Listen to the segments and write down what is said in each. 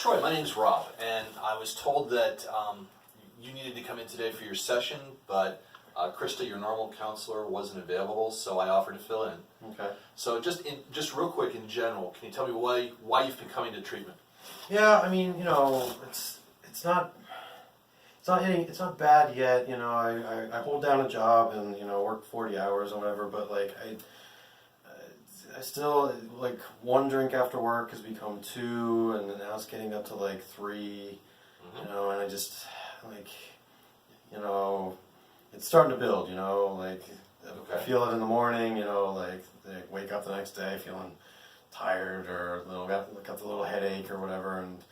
Troy, my name's Rob, and I was told that you needed to come in today for your session, but Krista, your normal counselor, wasn't available, so I offered to fill in. Okay. So just real quick in general, can you tell me why you've been coming to treatment? Yeah, I mean, it's not bad yet. I hold down a job and work 40 hours or whatever, but I still one drink after work has become two, and now it's getting up to three. Mm-hmm. And I just it's starting to build. I feel it in the morning. I wake up the next day feeling tired or got the little headache or whatever, and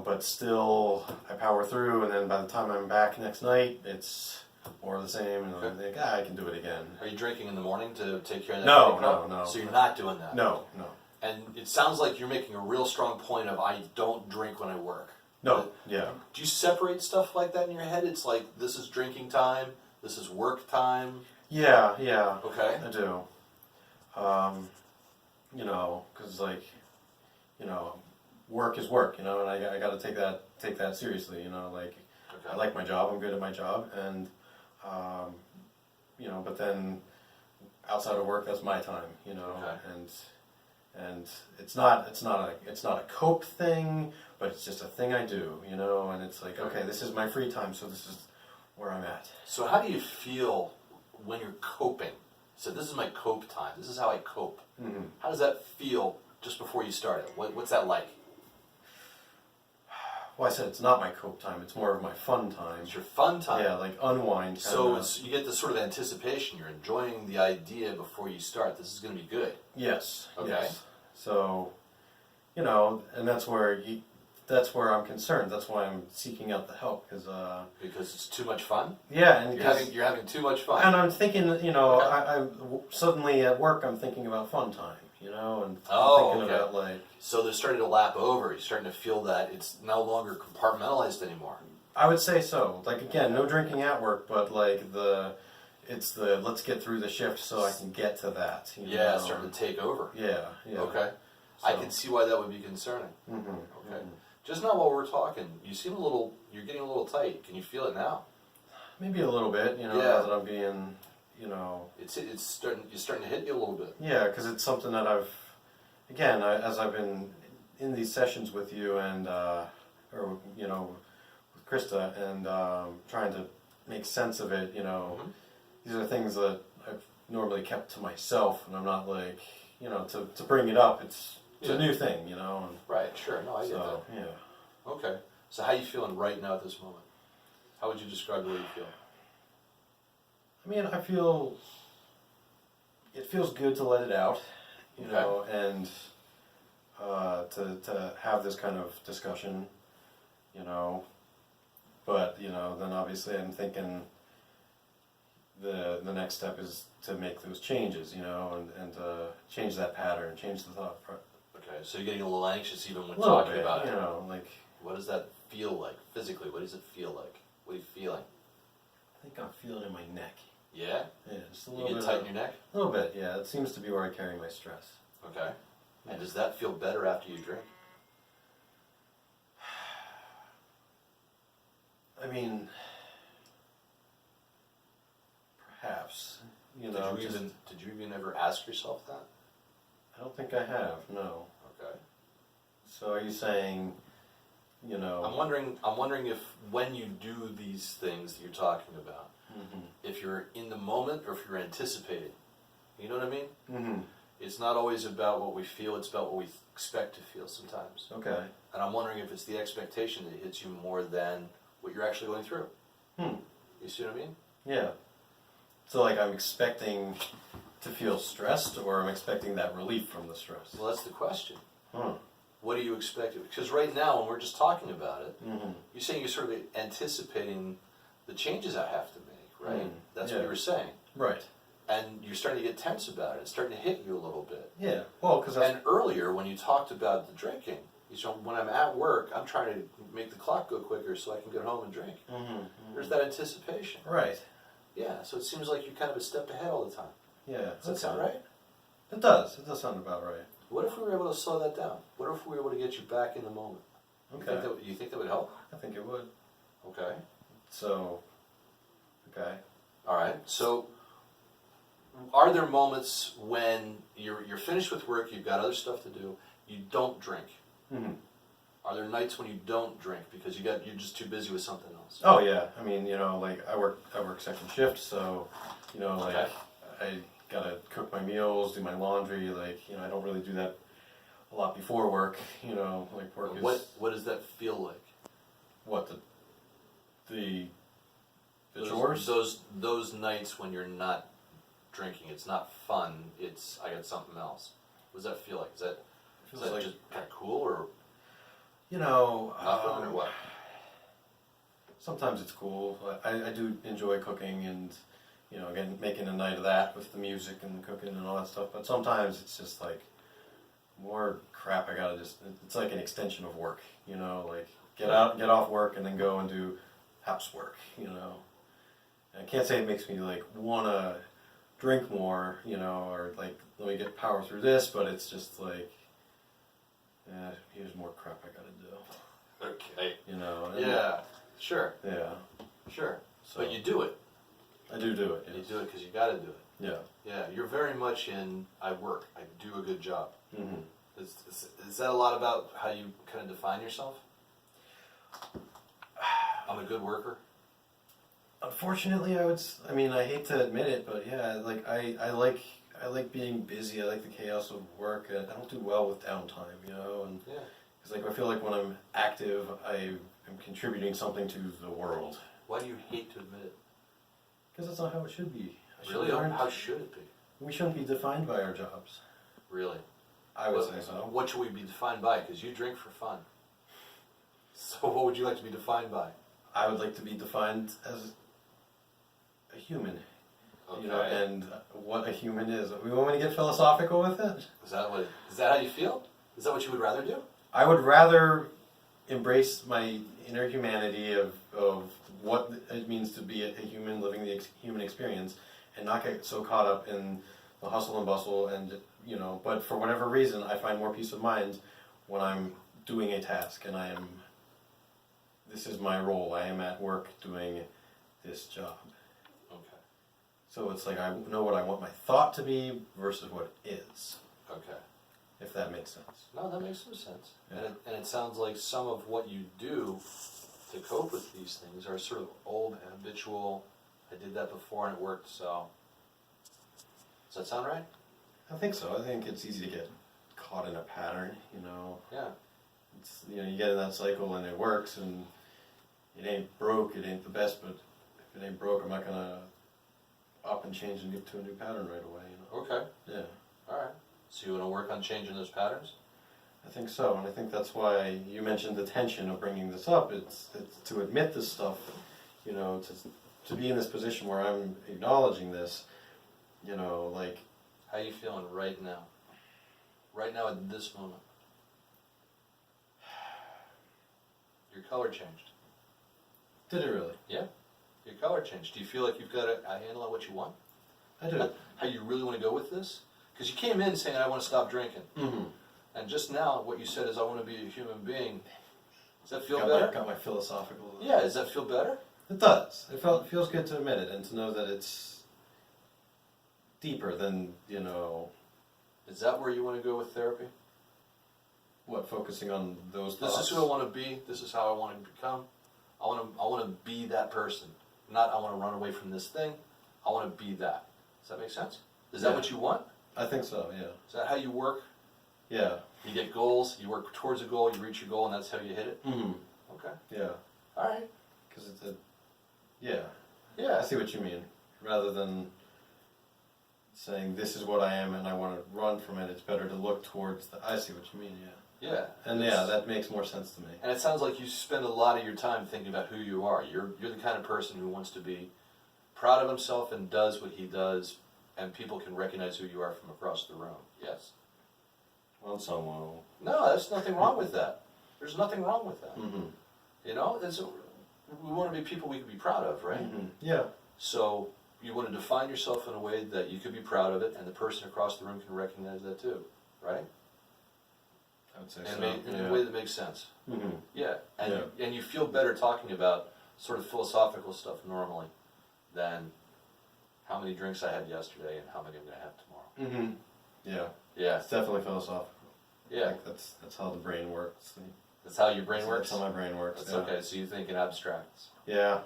but still I power through, and then by the time I'm back next night, it's more of the same, and I think I can do it again. Are you drinking in the morning to take care of that? No. So you're not doing that? No. And it sounds like you're making a real strong point of I don't drink when I work. No, yeah. Do you separate stuff like that in your head? It's like, this is drinking time, this is work time? Yeah. Okay. I do. Because work is work, and I got to take that seriously, Okay. I like my job, I'm good at my job, and but then outside of work, that's my time, Okay. and it's not a cope thing, but it's just a thing I do, and it's like, okay, this is my free time, so this is where I'm at. So how do you feel when you're coping? So this is my cope time. This is how I cope. Mm-hmm. How does that feel just before you start it? What's that like? Well, I said it's not my cope time, it's more of my fun time. It's your fun time. Yeah, unwind. So you get this sort of anticipation. You're enjoying the idea before you start. This is going to be good. Yes. Okay. Yes. So, and that's where I'm concerned. That's why I'm seeking out the help, because it's too much fun. Yeah, and you're having too much fun. And I'm thinking, Okay. I suddenly at work I'm thinking about fun time, and I'm thinking about So they're starting to lap over. You're starting to feel that it's no longer compartmentalized anymore. I would say so. Again, no drinking at work, but it's the let's get through the shift so I can get to that. Yeah, starting to take over. Yeah. Okay. So. I can see why that would be concerning. Mm-hmm. Okay. Mm-hmm. Just now while we're talking, you're getting a little tight. Can you feel it now? Maybe a little bit, now that I'm being, It's starting to hit you a little bit. Yeah, because it's something that as I've been in these sessions with you and, with Krista and trying to make sense of it, Mm-hmm. These are things that I've normally kept to myself, and I'm not to bring it up, it's a new thing, And, right, sure, no, I get that. Yeah. Okay, so how are you feeling right now at this moment? How would you describe the way you feel? I mean, it feels good to let it out, and to have this kind of discussion, but, then obviously I'm thinking the next step is to make those changes, and change that pattern, change the thought. Okay, so you're getting a little anxious even when a little talking bit, about it. What does that feel like physically? What does it feel like? What are you feeling? I think I'm feeling it in my neck. Yeah? Yeah, just a little You bit. get tight in your neck? A little bit, yeah. It seems to be where I carry my stress. Okay. And does that feel better after you drink? I mean, perhaps. Did you even ever ask yourself that? I don't think I have, no. Okay. So are you saying, I'm wondering if when you do these things that you're talking about, mm-hmm. if you're in the moment or if you're anticipating. You know what I mean? Mm-hmm. It's not always about what we feel, it's about what we expect to feel sometimes. Okay. And I'm wondering if it's the expectation that hits you more than what you're actually going through. You see what I mean? Yeah. So I'm expecting to feel stressed, or I'm expecting that relief from the stress? Well, that's the question. Huh. What are you expecting? Because right now, when we're just talking about it, mm-hmm. you're saying you're sort of anticipating the changes I have to make, right? That's yeah. what you were saying. Right. And you're starting to get tense about it. It's starting to hit you a little bit. Yeah. Well, because And earlier, when you talked about the drinking, you said, when I'm at work, I'm trying to make the clock go quicker so I can get home and drink. Mm-hmm. There's that anticipation. Right. Yeah, so it seems like you're kind of a step ahead all the time. Yeah. Does that sound right? It does. It does sound about right. What if we were able to slow that down? What if we were able to get you back in the moment? Okay. You think that would help? I think it would. Okay. So, okay. All right. So, are there moments when you're finished with work, you've got other stuff to do, you don't drink? Mm-hmm. Are there nights when you don't drink because you're just too busy with something else? Oh yeah. I mean, like I work second shift, so like Okay. I gotta cook my meals, do my laundry. Like I don't really do that a lot before work. Like work is What does that feel like? what the Those- chores. Those nights when you're not drinking, it's not fun. It's I got something else. What does that feel like? Is that Feels like just kind of cool or not fun or what? Sometimes it's cool. I do enjoy cooking and, again, making a night of that with the music and the cooking and all that stuff. But sometimes it's just like more crap. I gotta it's like an extension of work, like get off work and then go and do housework, And I can't say it makes me like wanna drink more, or like let me get power through this, but it's just like, here's more crap I gotta do. Okay. And Yeah. Sure. Yeah. Sure. So But you do it. I do it. You Yes. do it because you got to do it. Yeah. Yeah. You're very much in. I work. I do a good job. Mm-hmm. Is that a lot about how you kind of define yourself? I'm a good worker. Unfortunately, I hate to admit it, but yeah, like I like being busy. I like the chaos of work. I don't do well with downtime, and Yeah. because like I feel like when I'm active, I am contributing something to the world. Why do you hate to admit it? Because that's not how it should be. Really? How should it be? We shouldn't be defined by our jobs. Really? I would say so. What should we be defined by? Because you drink for fun. So what would you like to be defined by? I would like to be defined as a human. Okay. And what a human is. We want me to get philosophical with it? Is that how you feel? Is that what you would rather do? I would rather embrace my inner humanity of what it means to be a human living the human experience and not get so caught up in the hustle and bustle and, but for whatever reason I find more peace of mind when I'm doing a task and this is my role. I am at work doing this job. Okay. So it's like I know what I want my thought to be versus what it is, Okay. if that makes sense. No, that makes some sense. Yeah. And it sounds like some of what you do to cope with these things are sort of old, habitual, I did that before and it worked, so. Does that sound right? I think so. I think it's easy to get caught in a pattern, Yeah. It's, you get in that cycle and it works and it ain't broke, it ain't the best, but if it ain't broke, I'm not gonna up and change and get to a new pattern right away, Okay. Yeah, All right. So you want to work on changing those patterns? I think so, and I think that's why you mentioned the tension of bringing this up. It's to admit this stuff, to be in this position where I'm acknowledging this, like. How are you feeling right now? Right now at this moment? Your color changed. Did it really? Yeah. Your color changed. Do you feel like you've got a handle on what you want? I do. How you really want to go with this? Because you came in saying, I want to stop drinking. Mm-hmm. And just now, what you said is, I want to be a human being. Does that feel got better? got my philosophical. Yeah, does that feel better? It does. It feels good to admit it and to know that it's deeper than, Is that where you want to go with therapy? focusing on those thoughts. This is who I want to be. This is how I want to become. I want to be that person. Not I want to run away from this thing. I want to be that. Does that make sense? Is that Yeah. what you want? I think so, yeah. Is that how you work? Yeah. You get goals, you work towards a goal, you reach your goal, and that's how you hit it? Mm-hmm. Okay. Yeah. All right. Because yeah. Yeah. I see what you mean. Rather than saying this is what I am and I want to run from it, it's better to look towards I see what you mean, yeah. Yeah. And yeah, that makes more sense to me. And it sounds like you spend a lot of your time thinking about who you are. You're the kind of person who wants to be proud of himself and does what he does, and people can recognize who you are from across the room. Yes? Well, someone. No, there's nothing wrong with that. There's nothing wrong with that. Mm-hmm. We want to be people we can be proud of, right? Mm-hmm. Yeah. So you want to define yourself in a way that you could be proud of it, and the person across the room can recognize that too, right? I would say in, so. in a way that makes sense. Mm-hmm. Yeah, and Yeah. and you feel better talking about sort of philosophical stuff normally than how many drinks I had yesterday and how many I'm going to have tomorrow. Mm-hmm. Yeah. Yeah, It's definitely philosophical. yeah. Like that's how the brain works. That's how your brain works? That's how my brain works. That's yeah. okay, so you think in abstracts. Yeah.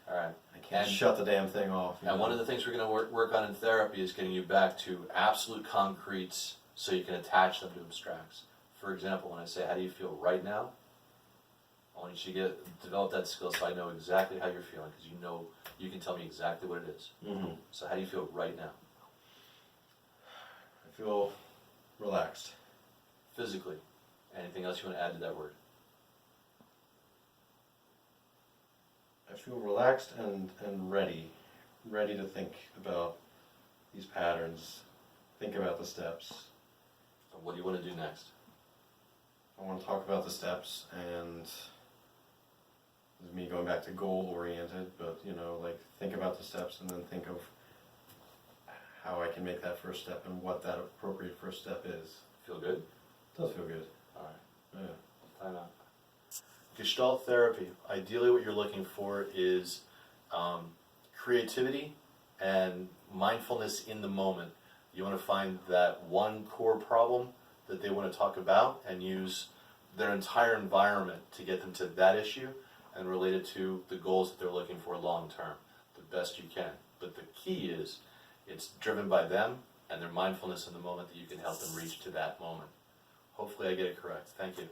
Alright. I can't And- shut the damn thing off. And one of the things we're going to work on in therapy is getting you back to absolute concretes so you can attach them to abstracts. For example, when I say, how do you feel right now? I want you to develop that skill so I know exactly how you're feeling, because you can tell me exactly what it is. Mm-hmm. So how do you feel right now? I feel relaxed. Physically. Anything else you want to add to that word? I feel relaxed and ready to think about these patterns, think about the steps. And what do you want to do next? I want to talk about the steps, and this is me going back to goal oriented, but like think about the steps and then think of how I can make that first step and what that appropriate first step is. Feel good? It does feel good. Alright. Yeah. Time out. Gestalt therapy, ideally what you're looking for is creativity and mindfulness in the moment. You want to find that one core problem that they want to talk about and use their entire environment to get them to that issue and relate it to the goals that they're looking for long term, the best you can. But the key is it's driven by them and their mindfulness in the moment that you can help them reach to that moment. Hopefully I get it correct. Thank you.